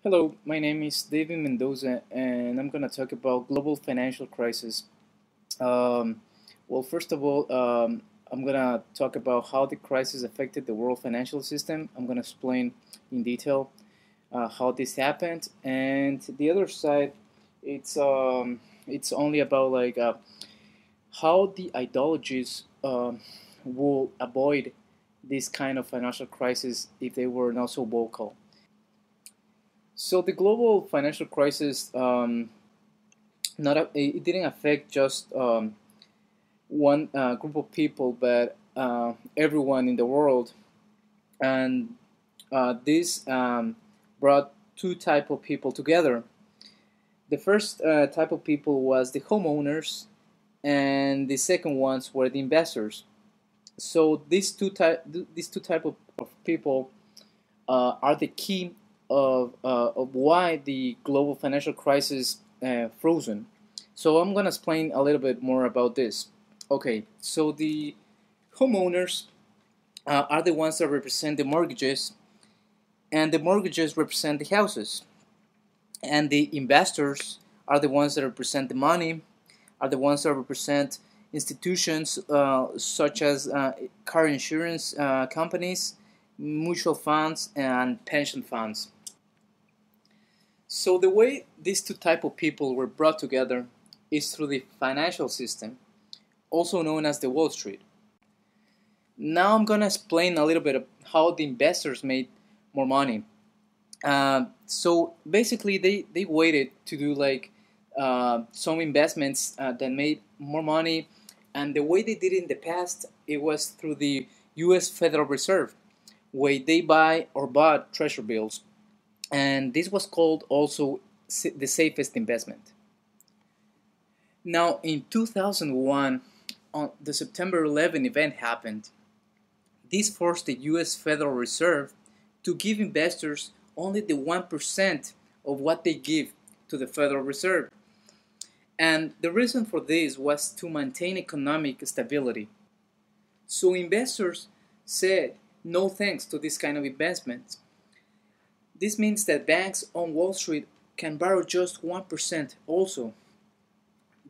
Hello, my name is David Mendoza, and I'm going to talk about global financial crisis. Um, first of all, I'm going to talk about how the crisis affected the world financial system. I'm going to explain in detail how this happened, and the other side, it's only about how the ideologies will avoid this kind of financial crisis if they were not so vocal. So the global financial crisis, it didn't affect just one group of people, but everyone in the world. And this brought two type of people together. The first type of people was the homeowners, and the second ones were the investors. So these two type of people are the key of why the global financial crisis frozen. So I'm gonna explain a little bit more about this. Okay, so the homeowners are the ones that represent the mortgages, and the mortgages represent the houses, and the investors are the ones that represent the money, are the ones that represent institutions such as car insurance companies, mutual funds, and pension funds. So the way these two type of people were brought together is through the financial system, also known as the Wall Street. Now I'm gonna explain a little bit of how the investors made more money. So basically, they waited to do some investments that made more money, and the way they did it in the past, it was through the U.S. Federal Reserve, where they buy or bought treasury bills, and this was called also the safest investment. Now, in 2001, on the September 11 event happened. This forced the U.S. Federal Reserve to give investors only the 1% of what they give to the Federal Reserve. And the reason for this was to maintain economic stability. So investors said no thanks to this kind of investment. This means that banks on Wall Street can borrow just 1% also.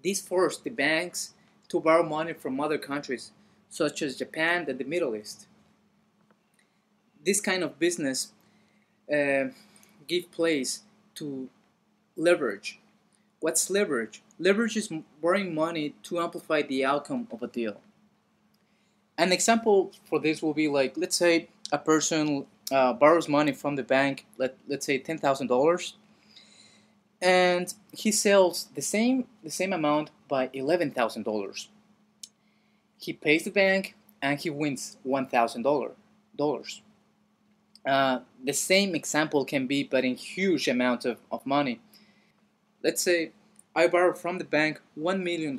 This forced the banks to borrow money from other countries, such as Japan and the Middle East. This kind of business give place to leverage. What's leverage? Leverage is borrowing money to amplify the outcome of a deal. An example for this will be like, let's say a person borrows money from the bank, let's say $10,000, and he sells the same amount by $11,000. He pays the bank and he wins $1,000. The same example can be, but in huge amount of money. Let's say I borrow from the bank $1 million.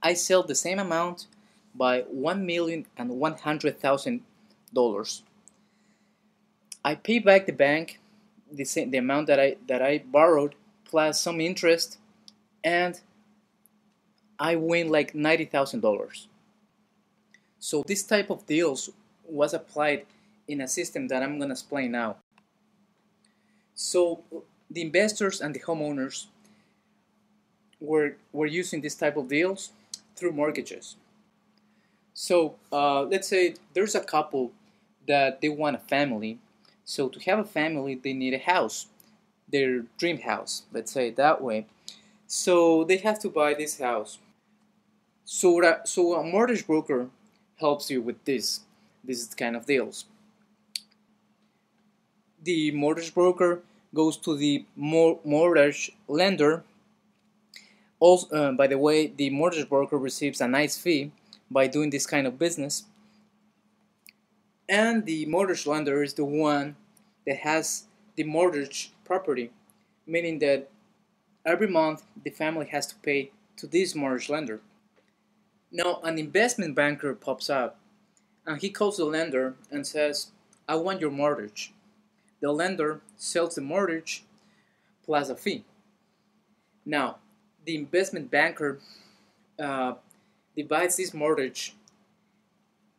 I sell the same amount by $1,100,000. I pay back the bank the amount that I borrowed plus some interest, and I win like $90,000. So this type of deals was applied in a system that I'm gonna explain now. So the investors and the homeowners were using this type of deals through mortgages. So let's say there's a couple that they want a family. So to have a family, they need a house, their dream house, let's say it that way. So they have to buy this house. So a mortgage broker helps you with this kind of deals. The mortgage broker goes to the mortgage lender. Also, by the way, the mortgage broker receives a nice fee by doing this kind of business. And the mortgage lender is the one that has the mortgage property, meaning that every month the family has to pay to this mortgage lender. Now, an investment banker pops up and he calls the lender and says, I want your mortgage. The lender sells the mortgage plus a fee. Now, the investment banker divides this mortgage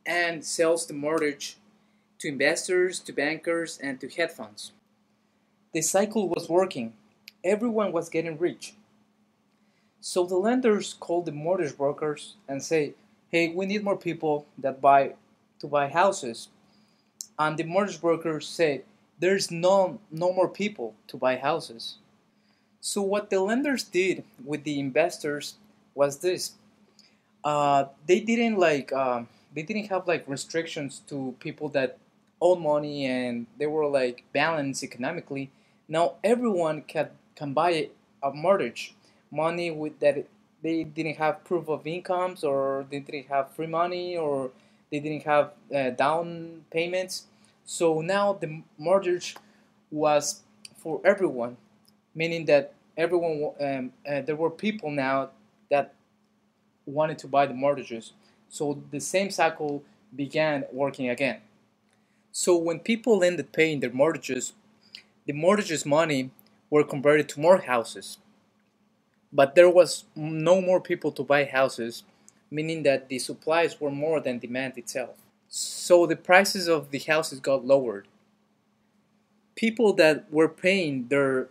and sells the mortgage to investors, to bankers, and to hedge funds. The cycle was working. Everyone was getting rich. So the lenders called the mortgage brokers and say, "Hey, we need more people that buy to buy houses." And the mortgage brokers say, "There's no more people to buy houses." So what the lenders did with the investors was this: they didn't have like restrictions to people that own money and they were like balanced economically. Now everyone can buy a mortgage, money with that they didn't have proof of incomes, or they didn't have free money, or they didn't have down payments. So now the mortgage was for everyone, meaning that there were people now that wanted to buy the mortgages. So the same cycle began working again. So when people ended paying their mortgages, the mortgages money were converted to more houses. But there was no more people to buy houses, meaning that the supplies were more than demand itself. So the prices of the houses got lowered. People that were paying their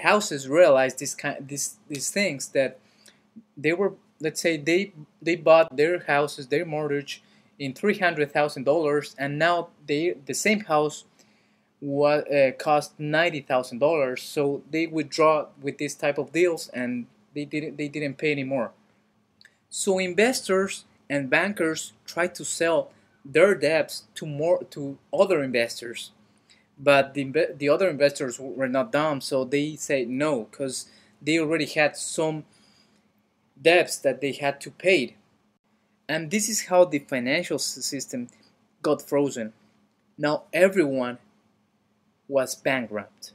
houses realized these things, that they were, let's say, they bought their houses, their mortgage in $300,000, and now the same house cost $90,000. So they withdraw with this type of deals, and they didn't pay anymore. So investors and bankers try to sell their debts to other investors, but the other investors were not dumb, so they said no, because they already had some debts that they had to pay. And this is how the financial system got frozen. Now everyone was bankrupt.